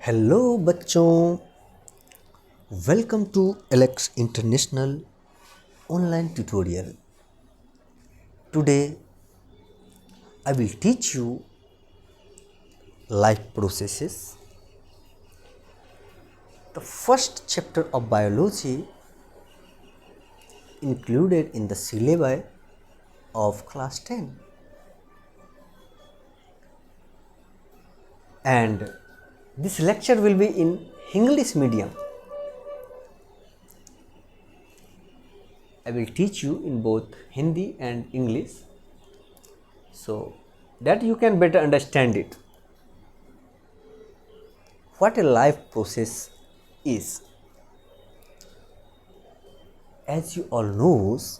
Hello बच्चों, welcome to Alex International online tutorial. Today I will teach you life processes. The first chapter of biology included in the syllabi of class 10, and this lecture will be in English medium. I will teach you in both Hindi and English so that you can better understand it. What a life process is. As you all knows,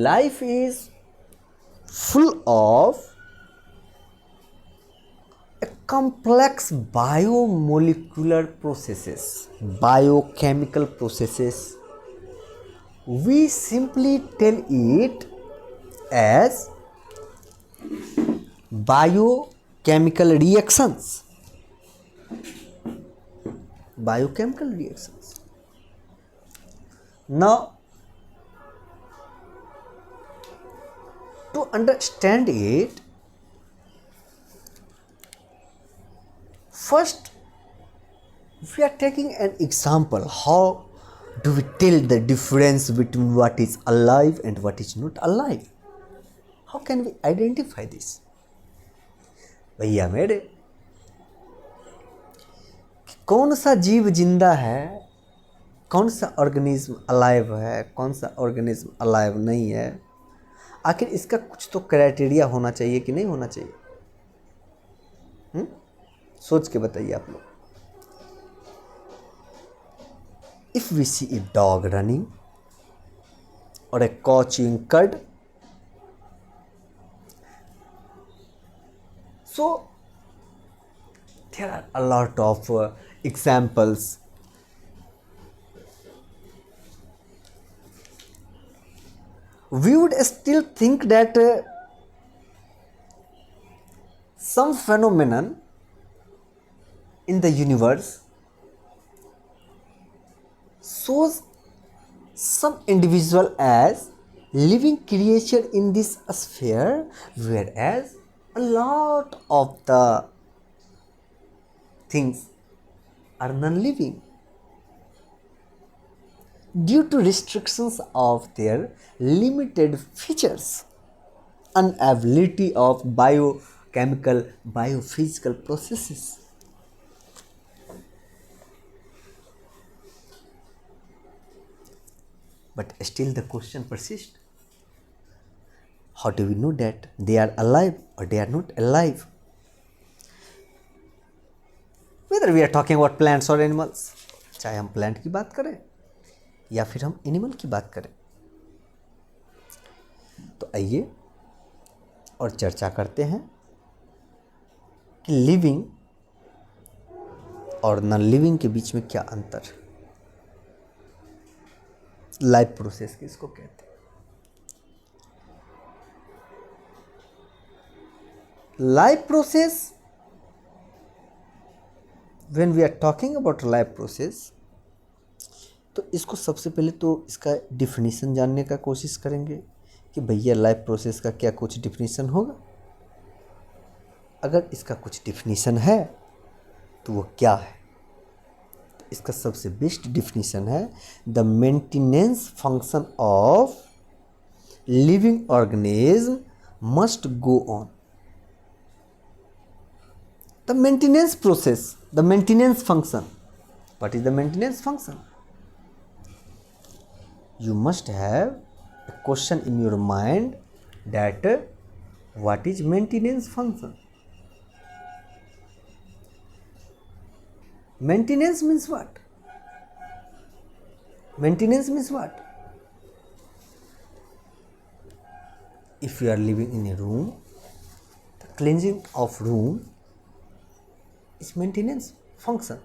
life is full of a complex biomolecular processes, biochemical processes. We simply tell it as biochemical reactions. Biochemical reactions. Now, to understand it, first we are taking an example. How do we tell the difference between what is alive and what is not alive? How can we identify this? भैया मेरे, कौन सा जीव जिंदा है, कौन सा organism alive है, कौन सा ऑर्गेनिज्म अलाइव नहीं है, आखिर इसका कुछ तो क्राइटेरिया होना चाहिए कि नहीं होना चाहिए? सोच के बताइए आप लोग. If we see a dog running or a cow chewing cud, so there are a lot of examples. We would still think that some phenomenon in the universe shows some individual as living creature in this sphere, whereas a lot of the things are non-living due to restrictions of their limited features, inability of biochemical, biophysical processes. But still the question persists. How do we know that they are alive or they are not alive? Whether we are talking about plants or animals, चाहे हम plant की बात करें या फिर हम animal की बात करें, तो आइए और चर्चा करते हैं कि लिविंग और नॉन लिविंग के बीच में क्या अंतर है. लाइफ प्रोसेस किसको कहते हैं? Life process, when we are talking about life process, तो इसको सबसे पहले तो इसका डिफिनीशन जानने का कोशिश करेंगे कि भैया लाइफ प्रोसेस का क्या कुछ डिफिनीशन होगा. अगर इसका कुछ डिफिनीशन है तो वो क्या है? इसका सबसे बेस्ट डिफिनीशन है the maintenance function of living organism must go on. The maintenance process, the maintenance function. What is the maintenance function? You must have a question in your mind that what is maintenance function? Maintenance means what? Maintenance means what? If you are living in a room, the cleansing of room is maintenance function.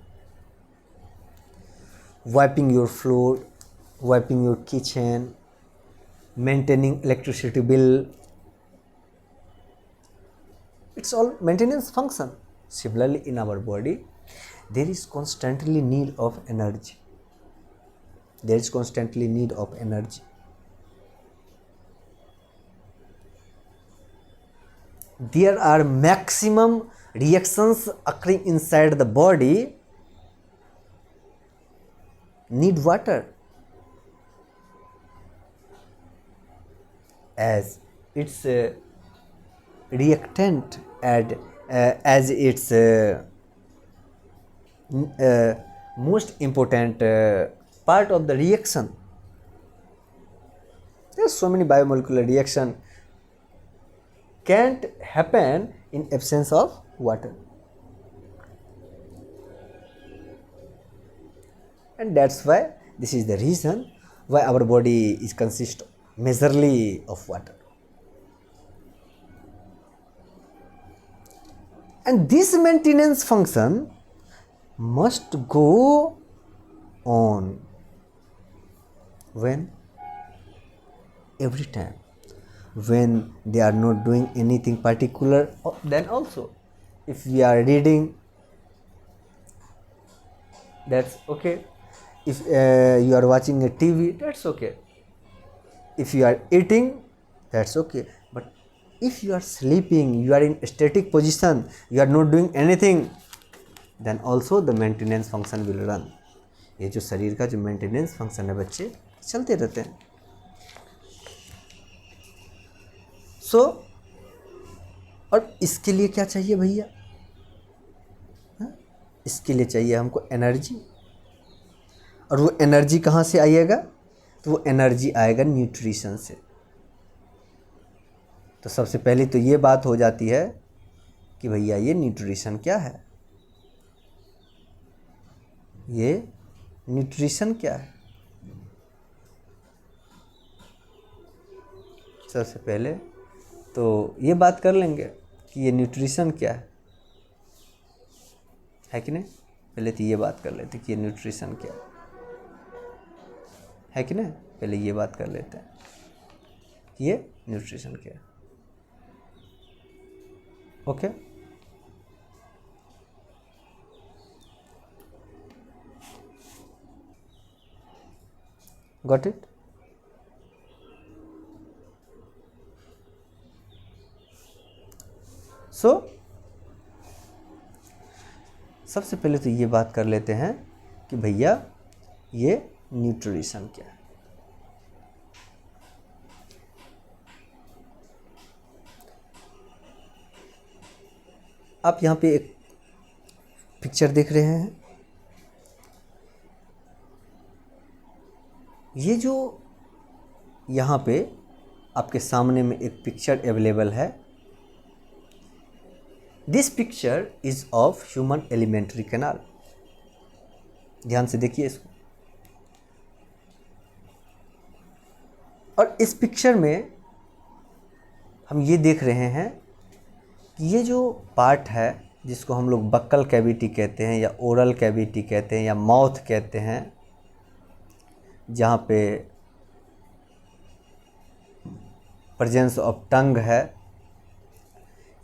Wiping your floor, wiping your kitchen, maintaining electricity bill, It's all maintenance function. Similarly, in our body, there is constantly need of energy. There is constantly need of energy. There are maximum reactions occurring inside the body need water, as its reactant and as its most important part of the reaction. There's so many biomolecular reaction can't happen in absence of water, and that's why this is the reason why our body is consist majorly of water. And this maintenance function must go on when? Every time when they are not doing anything particular. Then also, if we are reading, that's okay. If you are watching a TV, that's okay. If you are eating, that's okay. But if you are sleeping, you are in static position, you are not doing anything, then also the maintenance function will run. ये जो शरीर का जो maintenance function है बच्चे चलते रहते हैं. सो और इसके लिए क्या चाहिए भैया? इसके लिए चाहिए हमको एनर्जी. और वो एनर्जी कहाँ से आएगा? तो वो एनर्जी आएगा न्यूट्रिशन से. तो सबसे पहले तो ये बात हो जाती है कि भैया ये न्यूट्रिशन क्या है. ये न्यूट्रिशन क्या है? सबसे पहले तो ये बात कर लेंगे कि ये न्यूट्रिशन क्या है कि नहीं. पहले तो ये बात कर लेते कि ये न्यूट्रिशन क्या है कि नहीं. पहले ये बात कर लेते हैं कि ये न्यूट्रिशन क्या है. ओके. Got it. सो सबसे पहले तो ये बात कर लेते हैं कि भैया ये न्यूट्रिशन क्या है. आप यहाँ पे एक पिक्चर देख रहे हैं. ये जो यहाँ पे आपके सामने में एक पिक्चर अवेलेबल है. This picture is of human alimentary canal. ध्यान से देखिए इसको. और इस पिक्चर में हम ये देख रहे हैं कि ये जो पार्ट है जिसको हम लोग बक्कल कैविटी कहते हैं या ओरल कैविटी कहते हैं या माउथ कहते हैं, जहाँ पे प्रेजेंस ऑफ टंग है,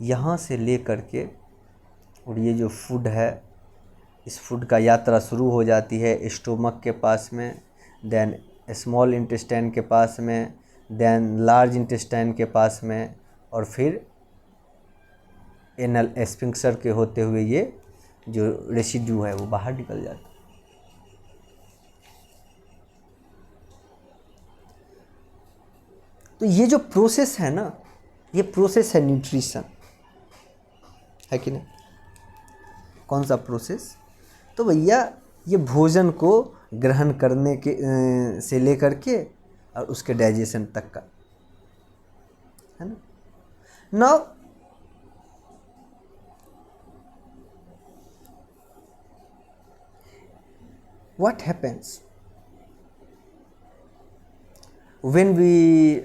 यहाँ से ले कर के और ये जो फूड है, इस फूड का यात्रा शुरू हो जाती है स्टोमक के पास में, देन स्मॉल इंटेस्टाइन के पास में, देन लार्ज इंटेस्टाइन के पास में, और फिर एनल एस्फिंक्टर के होते हुए ये जो रेसिड्यू है वो बाहर निकल जाता है. तो ये जो प्रोसेस है ना, ये प्रोसेस है न्यूट्रिशन, है कि नहीं. कौन सा प्रोसेस? तो भैया ये भोजन को ग्रहण करने के से लेकर के और उसके डाइजेशन तक का है ना. Now what happens when we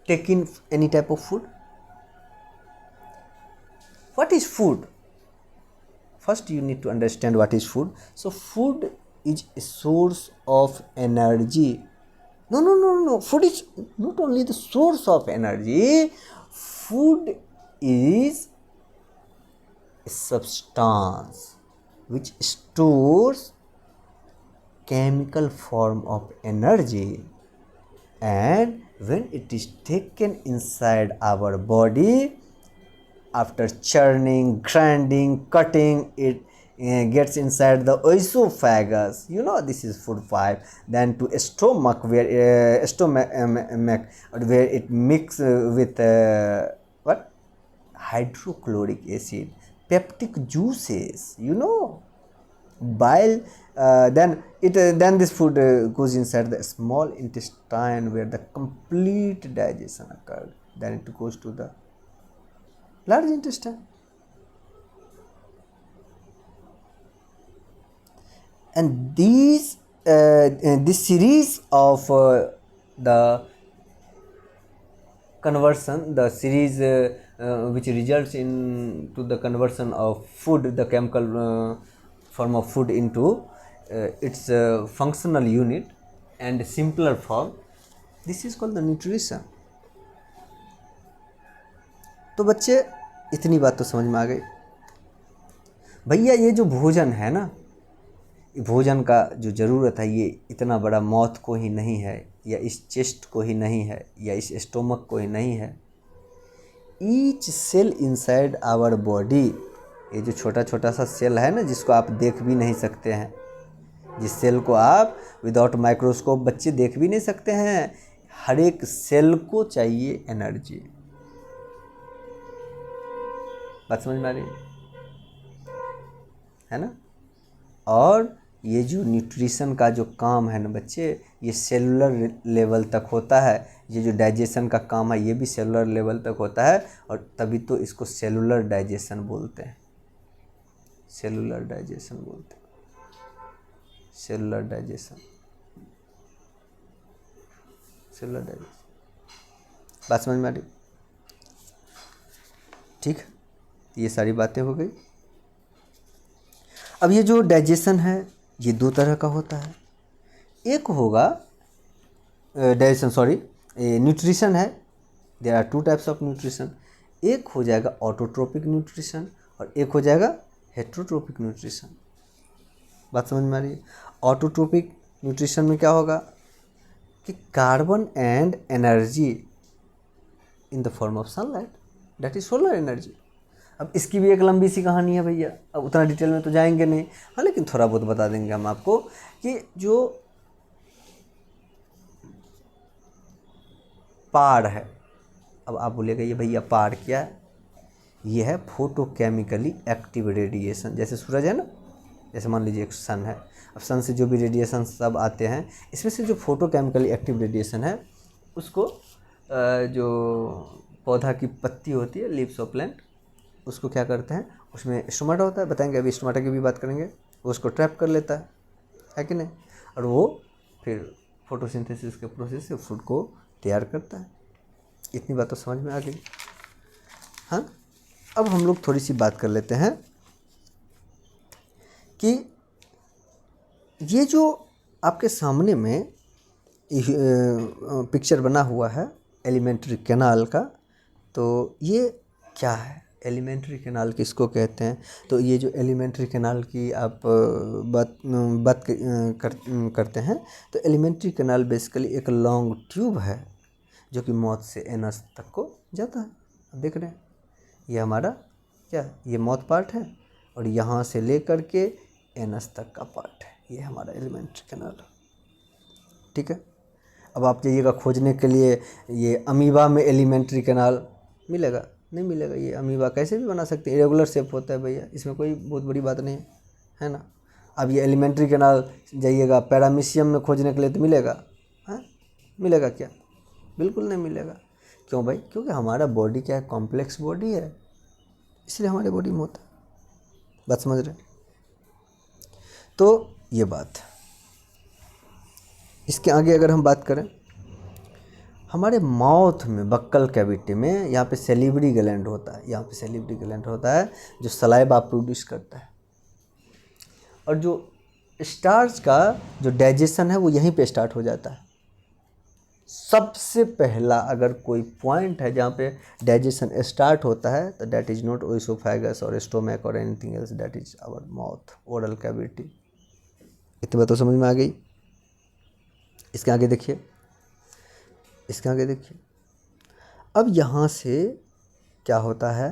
take in any type of food? What is food? First you need to understand what is food. So food is a source of energy. No. Food is not only the source of energy. Food is a substance which stores chemical form of energy, and when it is taken inside our body, after churning, grinding, cutting, it gets inside the esophagus. You know, this is food pipe. Then to stomach, where where it mix with what? Hydrochloric acid, peptic juices. You know, bile. Then this food goes inside the small intestine, where the complete digestion occurred. Then it goes to the large intestine. And this series of the conversion, the series which results into the conversion of food, the chemical form of food, into its functional unit and simpler form, this is called the nutrition. तो बच्चे, इतनी बात तो समझ में आ गई भैया। ये जो भोजन है ना, भोजन का जो ज़रूरत है, ये इतना बड़ा माउथ को ही नहीं है, या इस चेस्ट को ही नहीं है, या इस स्टोमक को ही नहीं है। Each cell inside our body, ये जो छोटा छोटा सा सेल है ना, जिसको आप देख भी नहीं सकते हैं, जिस सेल को आप विदाउट माइक्रोस्कोप बच्चे देख भी नहीं सकते हैं, हर एक सेल को चाहिए एनर्जी। बात समझ में आ रही है ना? और ये जो न्यूट्रिशन का जो काम है ना बच्चे, ये सेलुलर लेवल तक होता है। ये जो डाइजेशन का काम है, ये भी सेलुलर लेवल तक होता है, और तभी तो इसको सेलुलर डाइजेशन बोलते हैं। सेलुलर डाइजेशन बोलते हैं, सेलुलर डाइजेशन, सेलुलर डाइजेशन। बात समझ में आ रही? ठीक, ये सारी बातें हो गई। अब ये जो डाइजेशन है, ये दो तरह का होता है। एक होगा न्यूट्रिशन है, there are two types of nutrition. एक हो जाएगा ऑटोट्रोपिक न्यूट्रिशन, और एक हो जाएगा हेट्रोट्रोपिक न्यूट्रिशन। बात समझ में आ रही है? ऑटोट्रोपिक न्यूट्रिशन में क्या होगा कि carbon and energy in the form of sunlight, that is solar energy. अब इसकी भी एक लंबी सी कहानी है भैया, अब उतना डिटेल में तो जाएंगे नहीं, हाँ, लेकिन थोड़ा बहुत बता देंगे हम आपको कि जो पार है, अब आप बोलेगा ये भैया पार क्या है? ये है फोटोकेमिकली एक्टिव रेडिएशन। जैसे सूरज है ना, जैसे मान लीजिए एक सन है, अब सन से जो भी रेडिएशन सब आते हैं, इसमें से जो फोटोकेमिकली एक्टिव रेडिएशन है, उसको जो पौधा की पत्ती होती है, लीव्स ऑफ प्लांट, उसको क्या करते हैं, उसमें स्टोमाटा होता है, बताएंगे अभी स्टोमाटा की भी बात करेंगे, वो उसको ट्रैप कर लेता है कि नहीं, और वो फिर फोटोसिंथेसिस के प्रोसेस से फूड को तैयार करता है। इतनी बात तो समझ में आ गई। हाँ, अब हम लोग थोड़ी सी बात कर लेते हैं कि ये जो आपके सामने में पिक्चर बना हुआ है एलिमेंट्री कैनाल का, तो ये क्या है? एलिमेंट्री कैनाल किसको कहते हैं? तो ये जो एलिमेंट्री कैनाल की आप बात करते हैं, तो एलिमेंट्री कैनाल बेसिकली एक लॉन्ग ट्यूब है जो कि माउथ से एनस तक को जाता है। अब देख रहे हैं, ये हमारा क्या, ये माउथ पार्ट है, और यहाँ से लेकर के एनस तक का पार्ट है, ये हमारा एलिमेंट्री कैनाल। ठीक है, अब आप जाइएगा खोजने के लिए, ये अमीबा में एलिमेंट्री कैनाल मिलेगा? नहीं मिलेगा। ये अमीबा कैसे भी बना सकते हैं, इरेगुलर शेप होता है भैया, इसमें कोई बहुत बड़ी बात नहीं है ना। अब ये एलिमेंट्री कैनाल जाइएगा पैरामीशियम में खोजने के लिए, तो मिलेगा? हाँ, मिलेगा क्या? बिल्कुल नहीं मिलेगा। क्यों भाई? क्योंकि हमारा बॉडी क्या है, कॉम्प्लेक्स बॉडी है, इसलिए हमारे बॉडी में होता है। बात समझ रहे? तो ये बात। इसके आगे अगर हम बात करें, हमारे माउथ में बक्कल कैविटी में यहाँ पे सैलिवरी ग्लैंड होता है, यहाँ पे सैलिवरी ग्लैंड होता है जो सलाइवा प्रोड्यूस करता है, और जो स्टार्च का जो डाइजेशन है वो यहीं पे स्टार्ट हो जाता है। सबसे पहला अगर कोई पॉइंट है जहाँ पे डाइजेशन स्टार्ट होता है तो दैट इज़ नॉट ओइसोफेगस और स्टोमक और anything else, that is our mouth, oral cavity. इतनी बात तो समझ में आ गई। इसके आगे देखिए, इसके आगे देखिए। अब यहाँ से क्या होता है,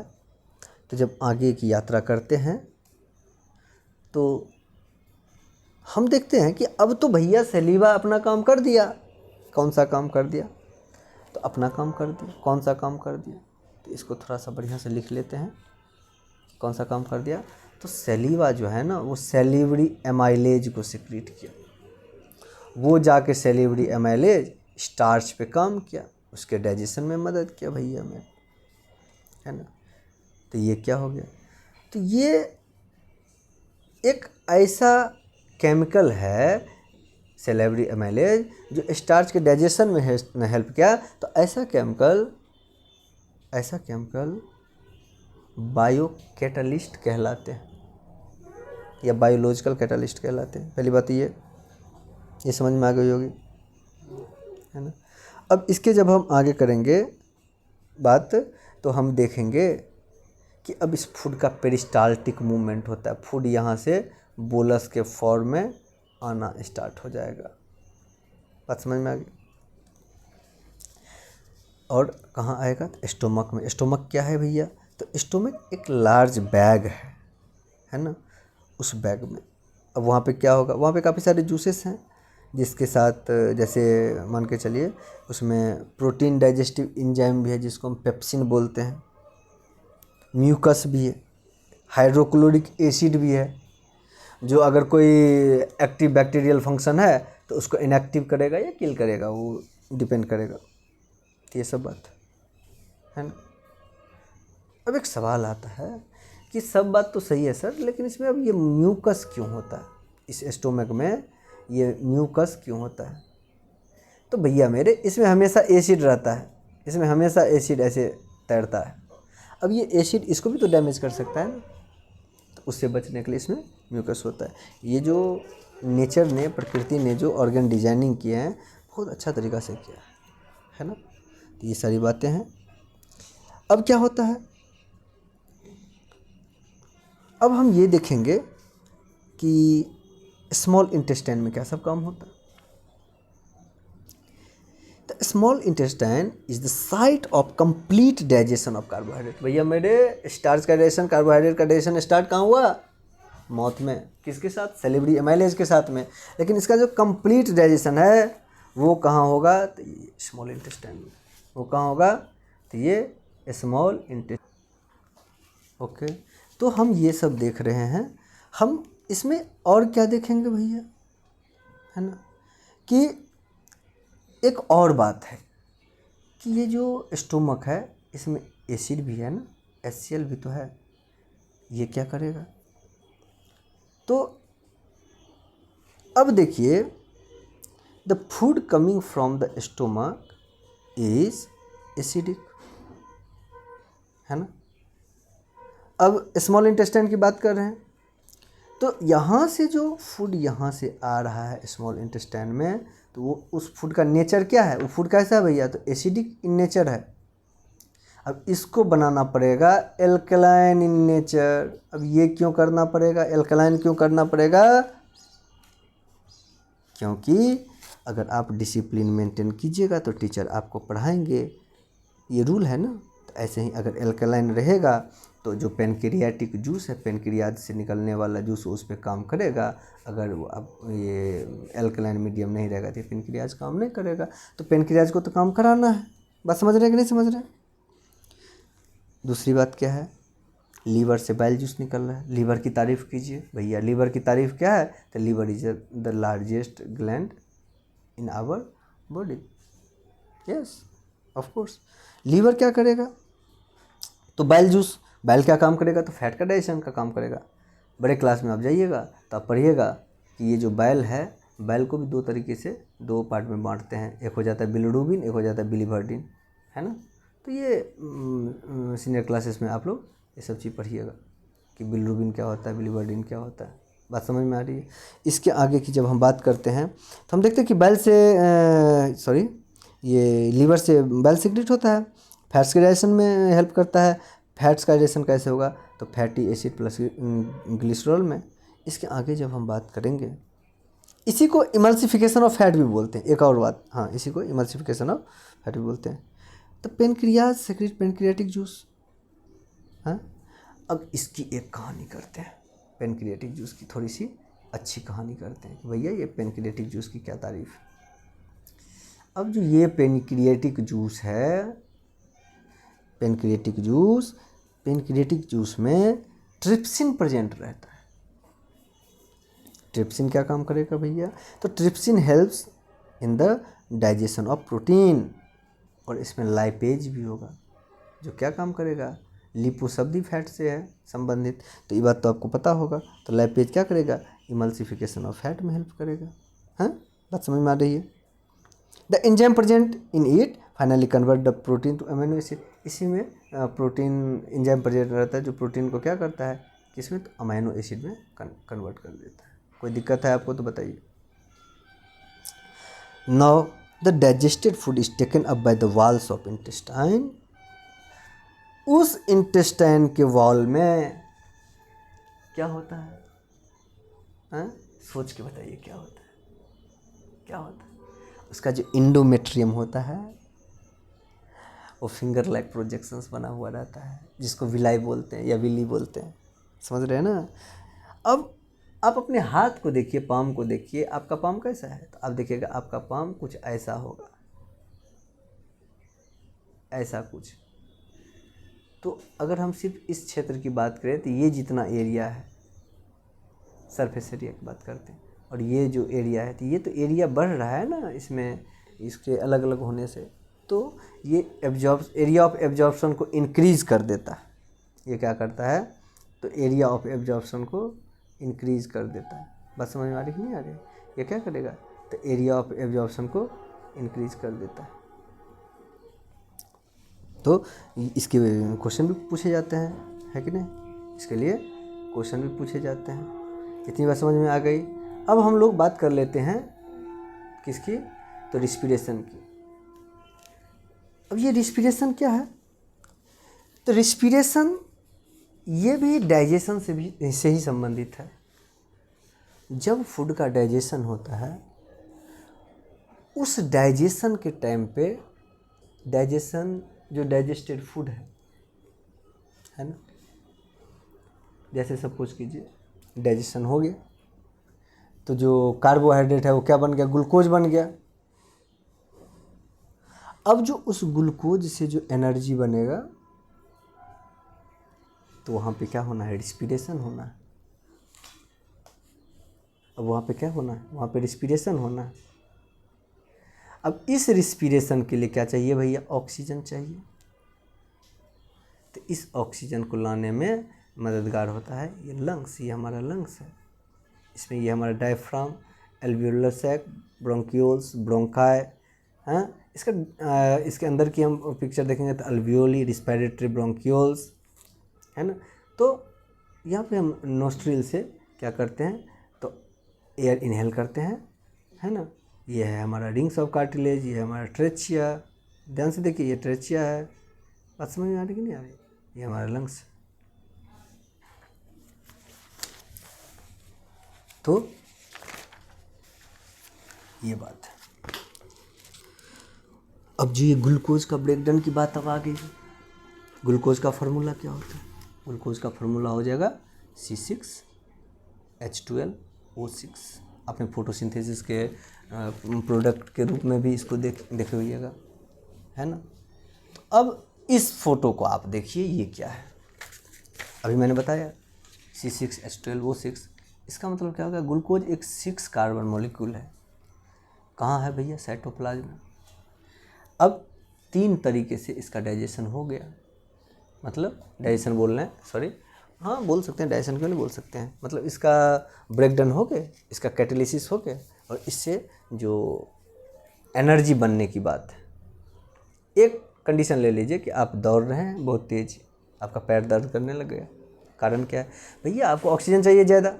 तो जब आगे की यात्रा करते हैं तो हम देखते हैं कि अब तो भैया सलीवा अपना काम कर दिया। कौन सा काम कर दिया, तो अपना काम कर दिया। कौन सा काम कर दिया, तो इसको थोड़ा सा बढ़िया से लिख लेते हैं। कौन सा काम कर दिया, तो सलीवा जो है ना वो सैलिवरी एमाइलेज को सिक्रीट किया। वो जाके सैलिवरी एमाइलेज स्टार्च पे काम किया, उसके डाइजेशन में मदद किया भैया में, है ना। तो ये क्या हो गया, तो ये एक ऐसा केमिकल है सैलिवरी एमाइलेज जो स्टार्च के डाइजेशन में हेल्प किया। तो ऐसा केमिकल बायो कैटलिस्ट कहलाते हैं या बायोलॉजिकल कैटलिस्ट कहलाते हैं। पहली बात ये समझ में आ गई होगी, है ना। अब इसके जब हम आगे करेंगे बात तो हम देखेंगे कि अब इस फूड का पेरिस्टाल्टिक मूवमेंट होता है। फूड यहाँ से बोलस के फॉर्म में आना स्टार्ट हो जाएगा। बात समझ में आ गई। और कहाँ आएगा, तो स्टोमक में। स्टोमक क्या है भैया, तो स्टोमक एक लार्ज बैग है ना। उस बैग में अब वहाँ पे क्या होगा, वहाँ पे काफ़ी सारे जूसेस हैं जिसके साथ जैसे मान के चलिए उसमें प्रोटीन डाइजेस्टिव एंजाइम भी है जिसको हम पेप्सिन बोलते हैं, म्यूकस भी है, हाइड्रोक्लोरिक एसिड भी है जो अगर कोई एक्टिव बैक्टीरियल फंक्शन है तो उसको इनएक्टिव करेगा या किल करेगा, वो डिपेंड करेगा। तो ये सब बात है ना। अब एक सवाल आता है कि सब बात तो सही है सर, लेकिन इसमें अब ये म्यूकस क्यों होता है, इस स्टोमक में ये म्यूकस क्यों होता है। तो भैया मेरे इसमें हमेशा एसिड रहता है, इसमें हमेशा एसिड ऐसे तैरता है। अब ये एसिड इसको भी तो डैमेज कर सकता है ना, तो उससे बचने के लिए इसमें म्यूकस होता है। ये जो नेचर ने, प्रकृति ने जो ऑर्गन डिजाइनिंग किए हैं बहुत अच्छा तरीका से किया है ना। तो ये सारी बातें हैं। अब क्या होता है, अब हम ये देखेंगे कि स्मॉल इंटेस्टाइन में क्या सब काम होता है। The small intestine is the site of complete digestion of carbohydrate. भैया मेरे स्टार्च का डाइजेशन, कार्बोहाइड्रेट का डाइजेशन स्टार्ट कहाँ हुआ, माउथ में। किसके साथ, सैलिवरी एमाइलेज के साथ में। लेकिन इसका जो कंप्लीट डाइजेशन है वो कहाँ होगा, तो ये स्मॉल इंटेस्टाइन में। वो कहाँ होगा, तो ये स्मॉल इंटेस्टाइन। ओके, तो हम ये सब देख रहे हैं। हम इसमें और क्या देखेंगे भैया, है ना, कि एक और बात है कि ये जो स्टोमक है इसमें एसिड भी है ना, HCl भी तो है। ये क्या करेगा, तो अब देखिए the food coming from the stomach is acidic, है ना। अब स्मॉल इंटेस्टाइन की बात कर रहे हैं, तो यहाँ से जो फूड यहाँ से आ रहा है स्मॉल इंटेस्टाइन में, तो वो उस फूड का नेचर क्या है, वो फूड कैसा है भैया, तो एसिडिक इन नेचर है। अब इसको बनाना पड़ेगा एल्कलाइन इन नेचर। अब ये क्यों करना पड़ेगा, एल्कलाइन क्यों करना पड़ेगा, क्योंकि अगर आप डिसिप्लिन मेंटेन कीजिएगा तो टीचर आपको पढ़ाएंगे, ये रूल है ना। तो ऐसे ही अगर एल्कलाइन रहेगा तो जो पेनक्रियाटिक जूस है, पेनक्रियाज से निकलने वाला जूस, उस पर काम करेगा। अगर वो अब ये एल्कलाइन मीडियम नहीं रहेगा तो पेनक्रियाज काम नहीं करेगा। तो पेनक्रियाज को तो काम कराना है। बात समझ रहे हैं कि नहीं समझ रहे हैं। दूसरी बात क्या है, लीवर से बाइल जूस निकल रहा है। लीवर की तारीफ़ कीजिए भैया, लीवर की तारीफ़ क्या है, तो liver is the largest gland in our body. Yes of course. Liver क्या करेगा, तो बाइल जूस, बाइल क्या काम करेगा, तो फैट का डाइजेशन का काम करेगा। बड़े क्लास में आप जाइएगा तो आप पढ़िएगा कि ये जो बाइल है, बाइल को भी दो तरीके से, दो पार्ट में बांटते हैं। एक हो जाता है बिलिरुबिन, एक हो जाता है बिलीवर्डिन, है ना। तो ये सीनियर क्लासेस में आप लोग ये सब चीज़ पढ़िएगा कि बिलिरुबिन क्या होता है, बिलीवर्डिन क्या होता है। बात समझ में आ रही है। इसके आगे की जब हम बात करते हैं तो हम देखते हैं कि बाइल से ये लीवर से बाइल सिक्रेट होता है, फैट्स के डाइजेशन में हेल्प करता है। फैट्स का डाइजेशन कैसे होगा, तो फैटी एसिड प्लस ग्लिसरॉल में। इसके आगे जब हम बात करेंगे, इसी को इमल्सिफिकेशन ऑफ फैट भी बोलते हैं। एक और बात, हाँ, इसी को इमल्सिफिकेशन ऑफ फैट भी बोलते हैं। तो पेनक्रियाज सेक्रेट पेनक्रियाटिक जूस। हाँ, अब इसकी एक कहानी करते हैं, पेनक्रियाटिक जूस की थोड़ी सी अच्छी कहानी करते हैं कि भैया ये पेनक्रियाटिक जूस की क्या तारीफ है। अब जो ये पेनक्रियाटिक जूस है, पेनक्रियाटिक जूस में ट्रिप्सिन प्रेजेंट रहता है। ट्रिप्सिन क्या काम करेगा भैया, तो trypsin helps in the digestion of protein, और इसमें लाइपेज भी होगा जो क्या काम करेगा, लिपोसब्दी फैट से है संबंधित, तो ये बात तो आपको पता होगा। तो लाइपेज क्या करेगा, इमल्सिफिकेशन ऑफ फैट में हेल्प करेगा। हाँ, बात समझ में आ रही है। The enzyme present in it finally convert the protein to amino acid. इसी में प्रोटीन एंजाइम प्रेजेंट रहता है जो प्रोटीन को क्या करता है, किसमें, तो अमीनो एसिड में कन्वर्ट कर देता है। कोई दिक्कत है आपको तो बताइए। Now the digested food is taken up by the walls of intestine. उस इंटेस्टाइन के वॉल में क्या होता है, हाँ? सोच के बताइए क्या होता है, क्या होता है। उसका जो इंडोमेट्रियम होता है वो फिंगर लाइक प्रोजेक्शंस बना हुआ रहता है, जिसको विलाई बोलते हैं या विली बोलते हैं, समझ रहे हैं ना। अब आप अपने हाथ को देखिए, पाम को देखिए, आपका पाम कैसा है, तो आप देखिएगा आपका पाम कुछ ऐसा होगा, ऐसा कुछ। तो अगर हम सिर्फ इस क्षेत्र की बात करें तो ये जितना एरिया है, सरफेस एरिया की बात करते हैं, और ये जो एरिया है, तो ये तो एरिया बढ़ रहा है ना इसमें, इसके अलग अलग होने से, तो ये एरिया ऑफ एब्जॉर्प्शन को इंक्रीज़ कर देता है। ये क्या करता है, तो एरिया ऑफ एब्जॉर्प्शन को इंक्रीज़ कर देता है। बात समझ में आ रही कि नहीं आ रही, ये क्या करेगा, तो एरिया ऑफ एब्जॉर्प्शन को इंक्रीज़ कर देता है। तो इसके क्वेश्चन भी पूछे जाते हैं, है कि नहीं, इसके लिए क्वेश्चन भी पूछे जाते हैं। इतनी बात समझ में आ गई। अब हम लोग बात कर लेते हैं किसकी, तो रिस्पिरेशन की। अब ये रिस्पिरेशन क्या है, तो रिस्पिरेशन ये भी डाइजेशन से ही संबंधित है। जब फूड का डाइजेशन होता है, उस डाइजेशन के टाइम पे डाइजेशन, जो डाइजेस्टेड फूड है ना, जैसे सपोज कीजिए डाइजेशन हो गया, तो जो कार्बोहाइड्रेट है वो क्या बन गया, ग्लूकोज बन गया। अब जो उस ग्लूकोज से जो एनर्जी बनेगा, तो वहाँ पे क्या होना है, रिस्पिरेशन होना है। अब वहाँ पे क्या होना है, वहाँ पे रिस्पिरेशन होना है। अब इस रिस्पिरेशन के लिए क्या चाहिए भैया, ऑक्सीजन चाहिए। तो इस ऑक्सीजन को लाने में मददगार होता है ये लंग्स, ये हमारा लंग्स है। इसमें ये हमारा diaphragm, alveolar sac, bronchioles, bronchi, हाँ, इसके अंदर की हम पिक्चर देखेंगे तो अल्वियोली, रिस्पिरेटरी ब्रोंकियोल्स, है ना। तो यहाँ पे हम नोस्ट्रिल से क्या करते हैं, तो एयर इनहेल करते हैं, है ना। ये है हमारा रिंग्स ऑफ कार्टिलेज, ये है हमारा ट्रेचिया, ध्यान से देखिए, ये ट्रेचिया है। बात समझ में आ रही कि नहीं आ रही, ये हमारा लंग्स। तो ये बात है। अब जो ये ग्लूकोज का ब्रेकडाउन की बात अब आ गई, ग्लूकोज का फार्मूला क्या होता है, ग्लूकोज का फार्मूला हो जाएगा C6H12O6। आपने फोटोसिंथेसिस के प्रोडक्ट के रूप में भी इसको देखे होइएगा, है ना। अब इस फोटो को आप देखिए, ये क्या है, अभी मैंने बताया C6H12O6। इसका मतलब क्या होगा, ग्लूकोज एक 6 कार्बन मॉलिक्यूल है। कहाँ है भैया, साइटोप्लाज्म। अब 3 तरीके से इसका डाइजेशन हो गया, मतलब डाइजेशन बोलना है, सॉरी, हाँ बोल सकते हैं, डाइजेशन क्यों नहीं बोल सकते हैं, मतलब इसका ब्रेकडाउन हो गया, इसका कैटालिसिस हो गया, और इससे जो एनर्जी बनने की बात है। एक कंडीशन ले लीजिए कि आप दौड़ रहे हैं बहुत तेज, आपका पैर दर्द करने लग गया, कारण क्या है भैया, आपको ऑक्सीजन चाहिए ज़्यादा।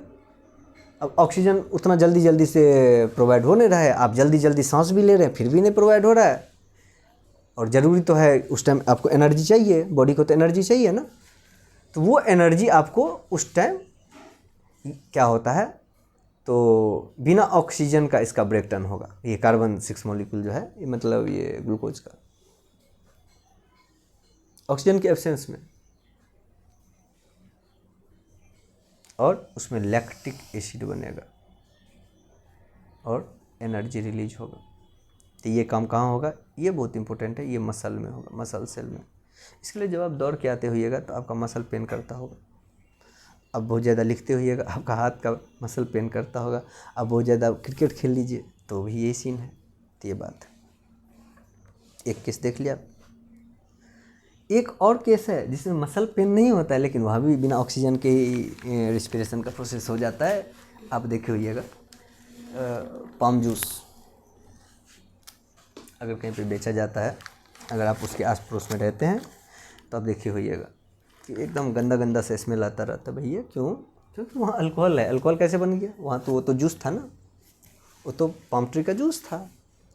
अब ऑक्सीजन उतना जल्दी से प्रोवाइड हो नहीं रहा है, आप जल्दी सांस भी ले रहे हैं फिर भी नहीं प्रोवाइड हो रहा है, और ज़रूरी तो है, उस टाइम आपको एनर्जी चाहिए, बॉडी को तो एनर्जी चाहिए ना, तो वो एनर्जी आपको उस टाइम क्या होता है, तो बिना ऑक्सीजन का इसका ब्रेक डाउन होगा। ये कार्बन 6 मॉलिक्यूल जो है, ये मतलब ये ग्लूकोज का ऑक्सीजन के एब्सेंस में, और उसमें लैक्टिक एसिड बनेगा और एनर्जी रिलीज होगा। तो ये काम कहाँ होगा, ये बहुत इंपॉर्टेंट है, ये मसल में होगा, मसल सेल में। इसके लिए जब आप दौड़ के आते होइएगा तो आपका मसल पेन करता होगा, अब बहुत ज़्यादा लिखते होइएगा आपका हाथ का मसल पेन करता होगा, अब बहुत ज़्यादा क्रिकेट खेल लीजिए तो भी यही सीन है। तो ये बात है, एक केस देख लिया। एक और केस है जिसमें मसल पेन नहीं होता है, लेकिन वहाँ भी बिना ऑक्सीजन के ही रिस्पिरेशन का प्रोसेस हो जाता है। आप देखे होइएगा पाम जूस अगर कहीं पे बेचा जाता है, अगर आप उसके आस पड़ोस में रहते हैं तो आप देखे होइएगा कि एकदम गंदा गंदा सा स्मेल आता रहता है। भैया क्यों? क्योंकि वहाँ अल्कोहल है। अल्कोहल कैसे बन गया? वहाँ तो वो तो जूस था ना, वो तो पाम ट्री का जूस था,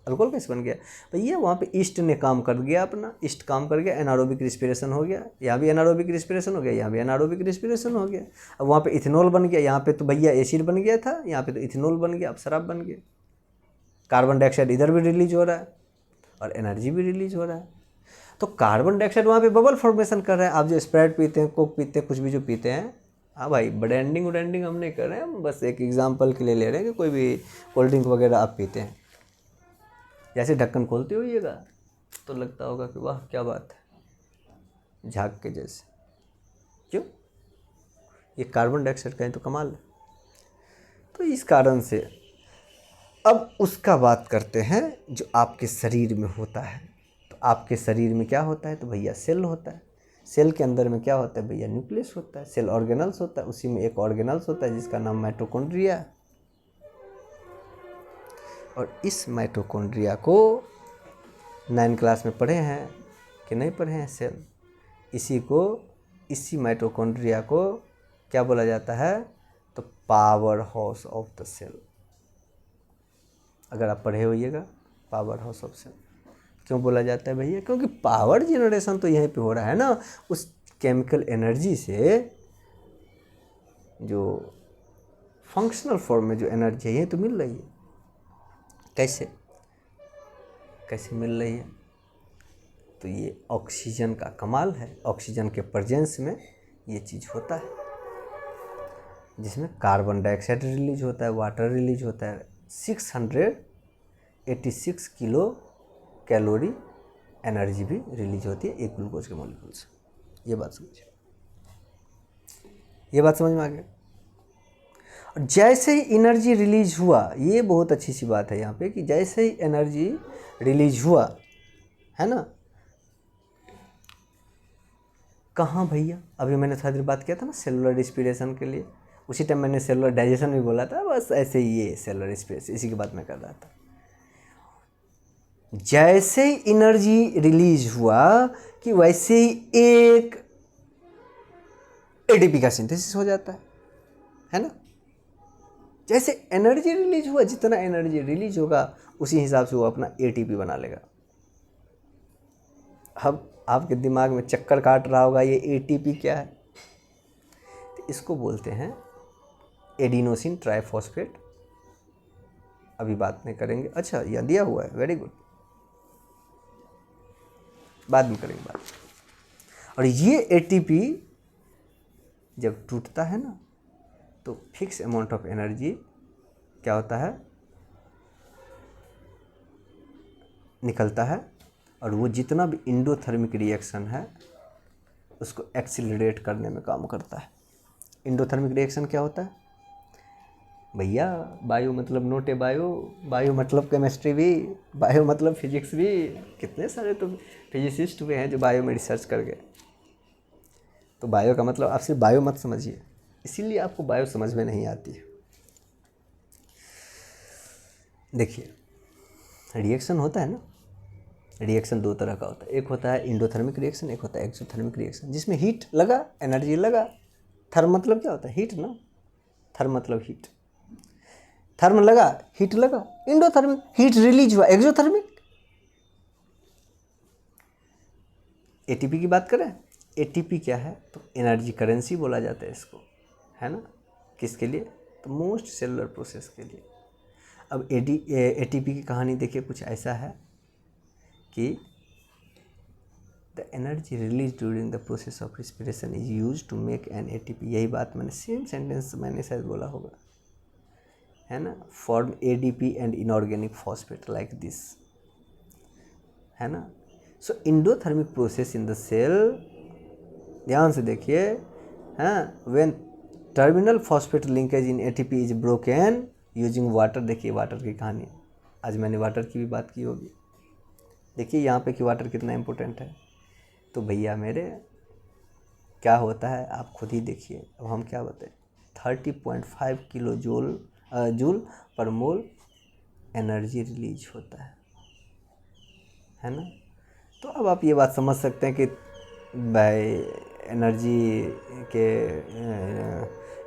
अल्कोहल कैसे बन गया? भैया वहाँ पे ईस्ट ने काम कर गया अपना, ईस्ट काम कर गया, एनारोबिक रिस्पिरेशन हो गया, यहाँ भी एनारोबिक रिस्पिरेशन हो गया, यहाँ भी एनारोबिक रिस्पिरेशन हो गया। अब वहाँ पे इथेनॉल बन गया, यहाँ पे तो भैया एसिड बन गया था, यहाँ पे तो इथेनॉल बन गया, अब शराब बन गया। कार्बन डाइऑक्साइड इधर भी रिलीज हो रहा है और एनर्जी भी रिलीज हो रहा है। तो कार्बन डाइऑक्साइड वहाँ पे बबल फॉर्मेशन कर रहा है। आप जो स्प्राइट पीते हैं, कोक पीते हैं, कुछ भी जो पीते हैं, हाँ भाई ब्रांडिंग हम नहीं कर रहे हैं, हम बस एक एग्जांपल के लिए ले रहे हैं कि कोई भी कोल्ड ड्रिंक वगैरह आप पीते हैं, जैसे ढक्कन खोलते होइएगा तो लगता होगा कि वाह क्या बात है, झाग के जैसे। क्यों? ये कार्बन डाइऑक्साइड का ही तो कमाल है। तो इस कारण से अब उसका बात करते हैं जो आपके शरीर में होता है। तो आपके शरीर में क्या होता है? तो भैया सेल होता है। सेल के अंदर में क्या होता है? भैया न्यूक्लियस होता है, सेल ऑर्गेनल्स होता है, उसी में एक ऑर्गेनल्स होता है जिसका नाम माइटोकॉन्ड्रिया है। और इस माइटोकॉन्ड्रिया को 9 क्लास में पढ़े हैं कि नहीं पढ़े हैं? सेल। इसी माइटोकॉन्ड्रिया को क्या बोला जाता है? तो powerhouse of the cell. अगर आप पढ़े होइएगा पावर हाउस ऑफ सेल क्यों बोला जाता है भैया? क्योंकि पावर जनरेशन तो यहीं पे हो रहा है ना, उस केमिकल एनर्जी से जो फंक्शनल फॉर्म में जो एनर्जी है ये तो मिल रही है। कैसे मिल रही है? तो ये ऑक्सीजन का कमाल है। ऑक्सीजन के प्रेजेंस में ये चीज़ होता है, जिसमें कार्बन डाइऑक्साइड रिलीज होता है, वाटर रिलीज होता है। 686 किलो कैलोरी एनर्जी भी रिलीज होती है एक ग्लूकोज के मॉलिक्यूल से। ये बात समझिए, ये बात समझ में आ गया। और जैसे ही एनर्जी रिलीज हुआ, ये बहुत अच्छी सी बात है यहाँ पे कि जैसे ही एनर्जी रिलीज हुआ है ना, कहाँ भैया? अभी मैंने थोड़ी देर बात किया था ना सेलुलर रिस्पिरेशन के लिए, उसी टाइम मैंने सेलुलर डाइजेशन भी बोला था, बस ऐसे ही ये सेलुलर रिस्पिरेशन इसी की बात मैं कर रहा था। जैसे ही एनर्जी रिलीज हुआ कि वैसे ही एक एटीपी का सिंथेसिस हो जाता है ना। जैसे एनर्जी रिलीज हुआ, जितना एनर्जी रिलीज होगा उसी हिसाब से वो अपना एटीपी बना लेगा। अब आपके दिमाग में चक्कर काट रहा होगा ये एटीपी क्या है? तो इसको बोलते हैं एडिनोसिन ट्राइफॉस्फेट। अभी बात नहीं करेंगे। अच्छा यह दिया हुआ है, वेरी गुड, बाद में करेंगे बात। और ये एटीपी जब टूटता है ना तो फिक्स अमाउंट ऑफ एनर्जी क्या होता है? निकलता है, और वो जितना भी इंडोथर्मिक रिएक्शन है उसको एक्सीलरेट करने में काम करता है। इंडोथर्मिक रिएक्शन क्या होता है भैया? बायो मतलब नोटे बायो, बायो मतलब केमिस्ट्री भी, बायो मतलब फिजिक्स भी। कितने सारे तो फिजिसिस्ट हुए हैं जो बायो में रिसर्च कर गए। तो बायो का मतलब आप सिर्फ बायो मत समझिए, इसीलिए आपको बायो समझ में नहीं आती है। देखिए रिएक्शन होता है ना, रिएक्शन 2 तरह का होता है। एक होता है इंडोथर्मिक रिएक्शन, एक होता है एक्सोथर्मिक रिएक्शन, जिसमें हीट लगा, एनर्जी लगा। थर्म मतलब क्या होता है? हीट ना। थर्म मतलब हीट, थर्म लगा, हीट लगा। इंडोथर्मिक हीट रिलीज हुआ, एक्सोथर्मिक एटीपी की बात करें, एटीपी क्या है, तो एनर्जी करेंसी बोला जाता है इसको, है ना। किसके लिए, तो मोस्ट सेलुलर प्रोसेस के लिए। अब एटीपी की कहानी देखिए, कुछ ऐसा है कि the energy release during the process of respiration is use to make an ATP. यही बात मैंने सेम सेंटेंस मैंने शायद बोला होगा, है ना। Form ADP and inorganic phosphate like this, है ना। So endothermic process in the cell, ध्यान से देखिए, हाँ, when terminal phosphate linkage in ATP is broken using water. देखिए वाटर की कहानी, आज मैंने वाटर की भी बात की होगी। देखिए यहाँ पे कि वाटर कितना इम्पोर्टेंट है। तो भैया मेरे क्या होता है आप खुद ही देखिए। अब हम क्या बताएं, 30.5 किलो जूल पर मोल एनर्जी रिलीज होता है ना। तो अब आप ये बात समझ सकते हैं कि भाई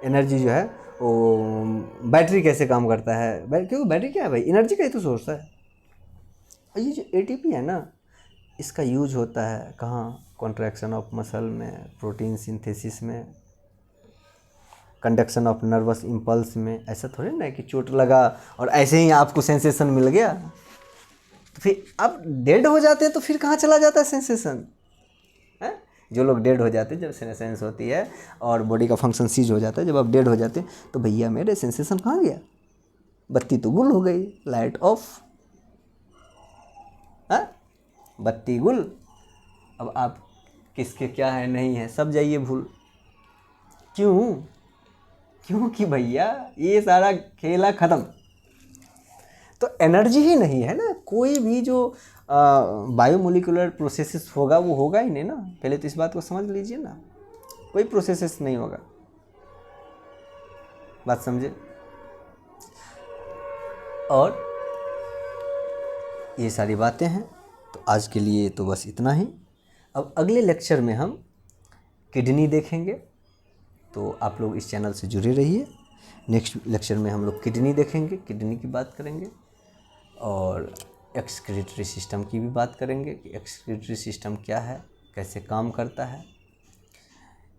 एनर्जी जो है वो बैटरी कैसे काम करता है, क्योंकि बैटरी क्या है भाई, एनर्जी का ही तो सोर्स है। और ये जो एटीपी है ना, इसका यूज होता है कहाँ, कॉन्ट्रैक्शन ऑफ मसल में, प्रोटीन सिंथेसिस में, कंडक्शन ऑफ नर्वस इम्पल्स में। ऐसा थोड़ी ना है कि चोट लगा और ऐसे ही आपको सेंसेशन मिल गया, तो फिर आप डेड हो जाते हैं तो फिर कहाँ चला जाता है सेंसेशन, है। जो लोग डेड हो जाते हैं, जब सेंस होती है और बॉडी का फंक्शन सीज हो जाता है, जब आप डेड हो जाते हैं तो भैया मेरे सेंसेशन कहाँ गया, बत्ती तो गुल हो गई, लाइट ऑफ, है, बत्ती गुल। अब आप किसके क्या है नहीं है सब जाइए भूल। क्योंकि भैया ये सारा खेला ख़त्म। तो एनर्जी ही नहीं है ना, कोई भी जो बायोमोलिकुलर प्रोसेसेस होगा वो होगा ही नहीं ना। पहले तो इस बात को समझ लीजिए ना, कोई प्रोसेसेस नहीं होगा, बात समझे। और ये सारी बातें हैं, तो आज के लिए तो बस इतना ही। अब अगले लेक्चर में हम किडनी देखेंगे, तो आप लोग इस चैनल से जुड़े रहिए। नेक्स्ट लेक्चर में हम लोग किडनी देखेंगे, किडनी की बात करेंगे और एक्सक्रीटरी सिस्टम की भी बात करेंगे कि एक्सक्रीटरी सिस्टम क्या है, कैसे काम करता है।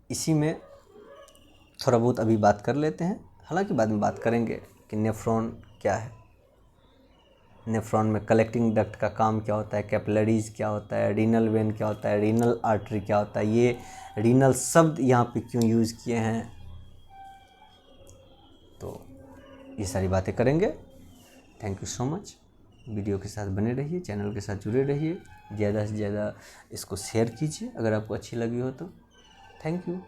इसी में थोड़ा बहुत अभी बात कर लेते हैं, हालांकि बाद में बात करेंगे कि नेफ्रॉन क्या है, नेफ्रॉन में कलेक्टिंग डक्ट का काम क्या होता है, कैपिलरीज क्या होता है, रीनल वेन क्या होता है, रीनल आर्टरी क्या होता है, ये रीनल शब्द यहाँ पे क्यों यूज़ किए हैं, तो ये सारी बातें करेंगे। Thank you so much. Video के साथ बने रहिए, चैनल के साथ जुड़े रहिए, ज़्यादा से ज़्यादा इसको शेयर कीजिए अगर आपको अच्छी लगी हो तो। Thank you.